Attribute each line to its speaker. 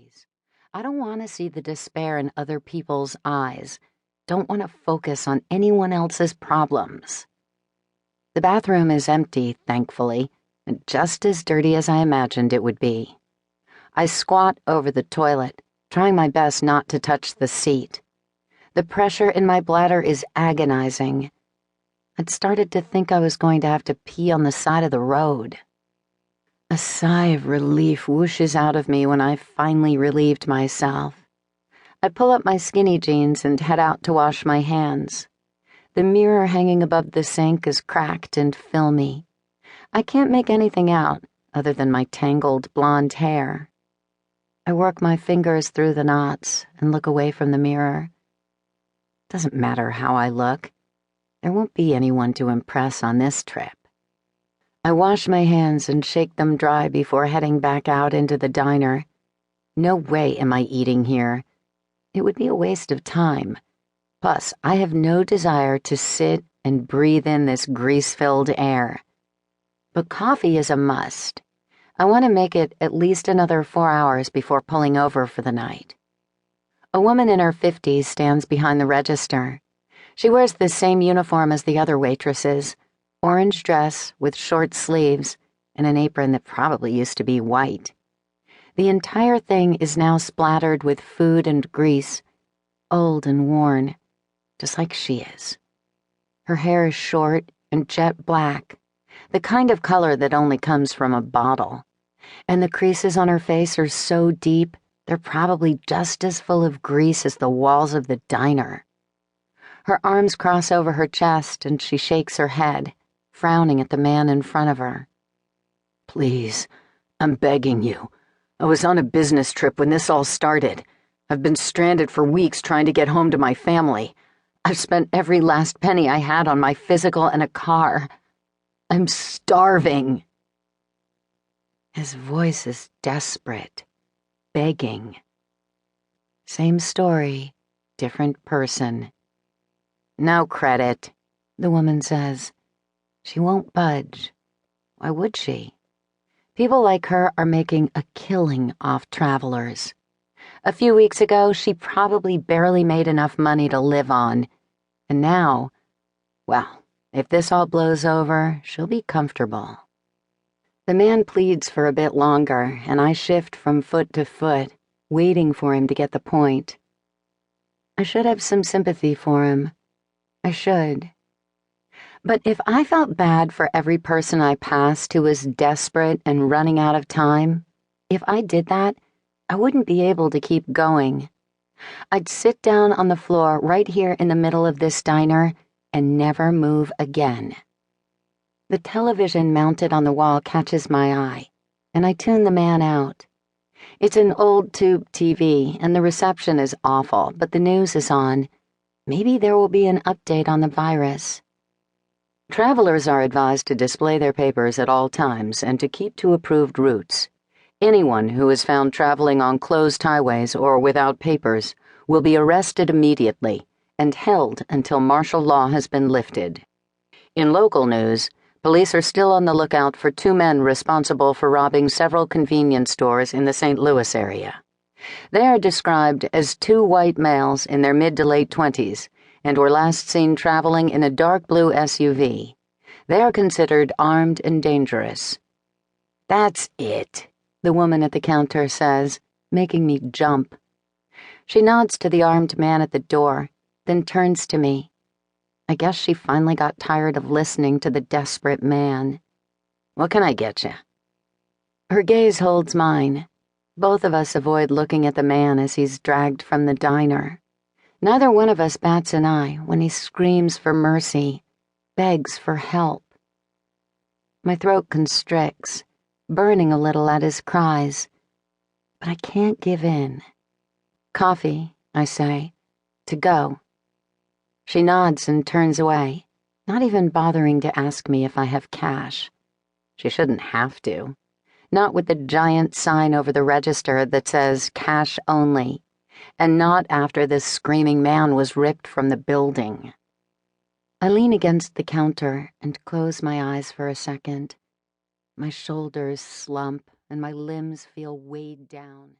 Speaker 1: please. I don't want to see the despair in other people's eyes. Don't want to focus on anyone else's problems. The bathroom is empty, thankfully, and just as dirty as I imagined it would be. I squat over the toilet, trying my best not to touch the seat. The pressure in my bladder is agonizing. I'd started to think I was going to have to pee on the side of the road. A sigh of relief whooshes out of me when I've finally relieved myself. I pull up my skinny jeans and head out to wash my hands. The mirror hanging above the sink is cracked and filmy. I can't make anything out other than my tangled blonde hair. I work my fingers through the knots and look away from the mirror. Doesn't matter how I look. There won't be anyone to impress on this trip. I wash my hands and shake them dry before heading back out into the diner. No way am I eating here. It would be a waste of time. Plus, I have no desire to sit and breathe in this grease-filled air. But coffee is a must. I want to make it at least another 4 hours before pulling over for the night. A woman in her 50s stands behind the register. She wears the same uniform as the other waitresses, orange dress with short sleeves and an apron that probably used to be white. The entire thing is now splattered with food and grease, old and worn, just like she is. Her hair is short and jet black, the kind of color that only comes from a bottle, and the creases on her face are so deep they're probably just as full of grease as the walls of the diner. Her arms cross over her chest and she shakes her head, frowning at the man in front of her. "Please, I'm begging you. I was on a business trip when this all started. I've been stranded for weeks trying to get home to my family. I've spent every last penny I had on my physical and a car. I'm starving." His voice is desperate, begging. Same story, different person. "No credit," the woman says. She won't budge. Why would she? People like her are making a killing off travelers. A few weeks ago, she probably barely made enough money to live on. And now, well, if this all blows over, she'll be comfortable. The man pleads for a bit longer, and I shift from foot to foot, waiting for him to get the point. I should have some sympathy for him. I should. But if I felt bad for every person I passed who was desperate and running out of time, if I did that, I wouldn't be able to keep going. I'd sit down on the floor right here in the middle of this diner and never move again. The television mounted on the wall catches my eye, and I tune the man out. It's an old tube TV, and the reception is awful, but the news is on. Maybe there will be an update on the virus. Travelers are advised to display their papers at all times and to keep to approved routes. Anyone who is found traveling on closed highways or without papers will be arrested immediately and held until martial law has been lifted. In local news, police are still on the lookout for 2 men responsible for robbing several convenience stores in the St. Louis area. They are described as 2 white males in their mid to late 20s and were last seen traveling in a dark blue SUV. They are considered armed and dangerous. "That's it," the woman at the counter says, making me jump. She nods to the armed man at the door, then turns to me. I guess she finally got tired of listening to the desperate man. "What can I get you?" Her gaze holds mine. Both of us avoid looking at the man as he's dragged from the diner. Neither one of us bats an eye when he screams for mercy, begs for help. My throat constricts, burning a little at his cries, but I can't give in. "Coffee," I say, "to go." She nods and turns away, not even bothering to ask me if I have cash. She shouldn't have to. Not with the giant sign over the register that says cash only, and not after this screaming man was ripped from the building. I lean against the counter and close my eyes for a second. My shoulders slump and my limbs feel weighed down.